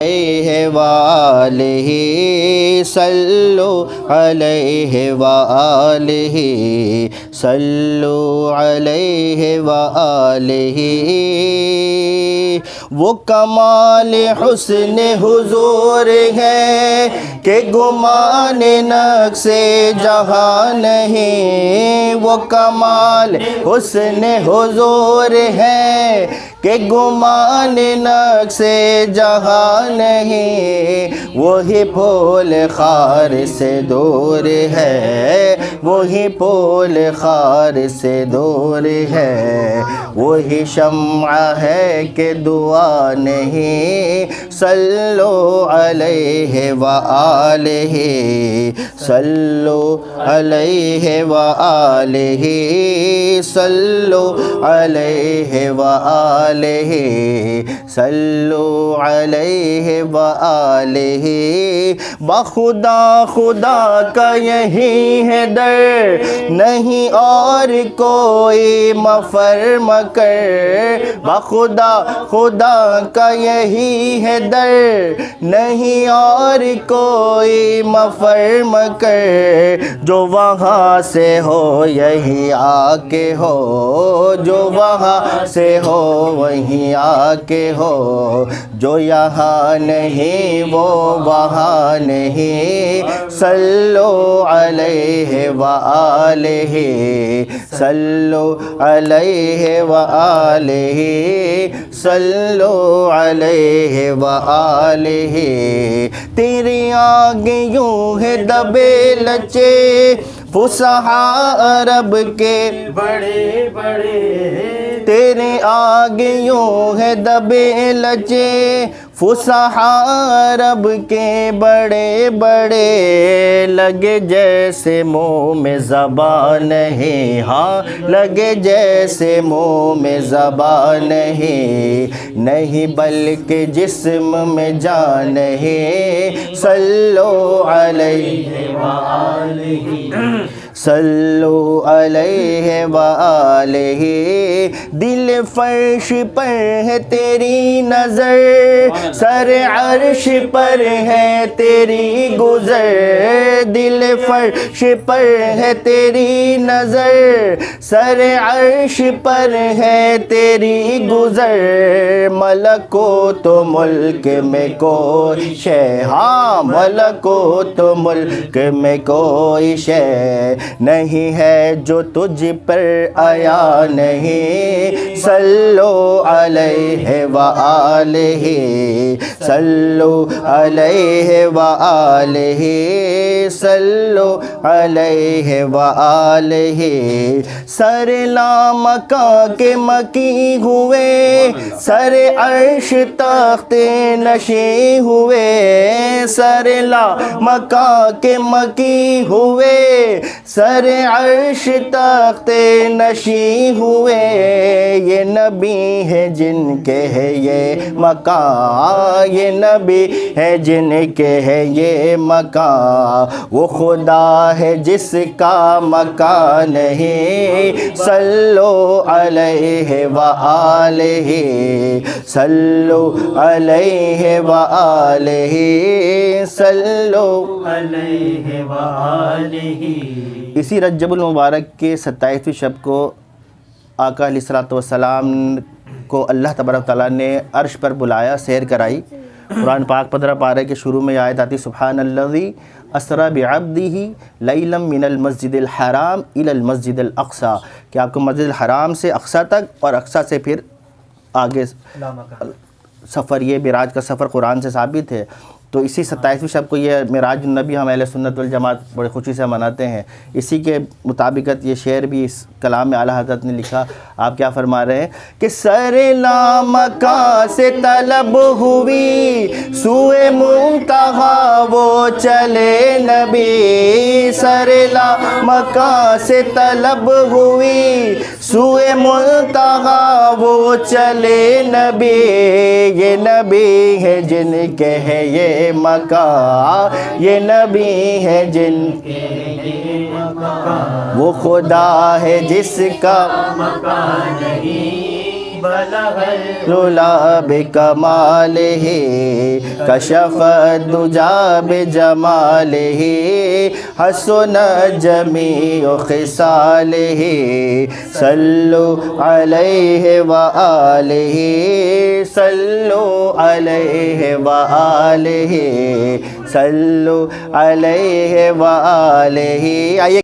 علیہ وآلہ صلو علیہ وآلہ صلو علیہ وآلہ۔ وہ کمال حسن حضور ہے کہ گمان نقص جہاں نہیں۔ وہ کمال حسن حضور ہے کہ گمان نقص جہاں نہیں۔ وہی پھول خار سے دور ہے، وہی پھول خار سے دور ہے، وہی شمع ہے کہ دعا نہیں۔ صلو علیہ وآلہ صلو علیہ وآلہ صلو علیہ وآلہ صلو علیہ وآلہ۔ بخدا خدا کا یہی ہے در، نہیں اور کوئی مفر مکر۔ بخدا خدا کا یہی ہے در، نہیں اور کوئی مفر مکر۔ جو وہاں سے ہو یہی آ کے ہو، جو وہاں سے ہو وہیں آ کے ہو، جو یہاں نہیں وہ وہاں نہیں۔ صلو علیہ وآلہ صلو علیہ وآلہ صلو علیہ وآلہ۔ تیری آگے یوں ہے دبے لچے فصحاء عرب کے بڑے بڑے، تیرے آگے یوں ہے دبے لچے فصحاء عرب کے بڑے بڑے۔ لگے جیسے منہ میں زبان نہیں، ہاں لگے جیسے منہ میں زبان نہیں، نہیں بلکہ جسم میں جان نہیں۔ صلو علیہ وآلہ صلو علیہ وآلہ۔ دل فرش پر ہے تیری نظر، سر عرش پر ہے تیری گزر۔ دل فرش پر ہے تیری نظر، سر عرش پر ہے تیری گزر۔ ملکوت ملک میں کوئی شے، ہاں ملکوت ملک میں کوئی شے نہیں ہے جو تجھ پر آیا نہیں۔ صلو علیہ وآلہ صلو علیہ وآلہ صلو علیہ وآلہ۔ سر لامکاں کے مکی ہوئے، سر عرش تخت نشیں ہوئے۔ سر لامکاں کے مکی ہوئے، سر عرش تخت نشیں ہوئے۔ یہ نبی ہے جن کے ہے یہ مقام، یہ نبی ہے جن کے ہے یہ مقام، وہ خدا ہے جس کا مکان نہیں۔ صلو علیہ وآلہ صلو علیہ وآلہ صلو علیہ وآلہ۔ اسی رجب المبارک کے 27ویں شب کو آقا علیہ الصلوۃ والسلام کو اللہ تبارک تعالیٰ نے عرش پر بلایا، سیر کرائی۔ قرآن پاک 15 پارے کے شروع میں آیت آتی سبحان الذی اسریٰ بعبدہ لیلا من المسجد الحرام الی المسجد الاقصیٰ، کہ آپ کو مسجد الحرام سے اقصیٰ تک اور اقصیٰ سے پھر آگے سفر، یہ معراج کا سفر قرآن سے ثابت ہے۔ تو اسی 27ویں شب کو یہ معراج النبی ہم اہل سنت والجماعت بڑے خوشی سے مناتے ہیں۔ اسی کے مطابقت یہ شعر بھی اس کلام میں اعلیٰ حضرت نے لکھا۔ آپ کیا فرما رہے ہیں کہ سر لامکاں سے طلب ہوئی، سوئے منتہا وہ چلے نبی۔ سر لامکاں سے طلب ہوئی، سوئے منتہا وہ چلے نبی۔ یہ نبی ہے جن کے ہے یہ مکان، یہ نبی ہے جن کے یہ مکان، وہ خدا ہے جس کا مکان نہیں۔ رلا بکمالہ کشف الدجى بجمالہ حسن جمیع خصالہ صلو علیہ وآلہ صلو علیہ وآلہ صلو علیہ وآلہ. آئیے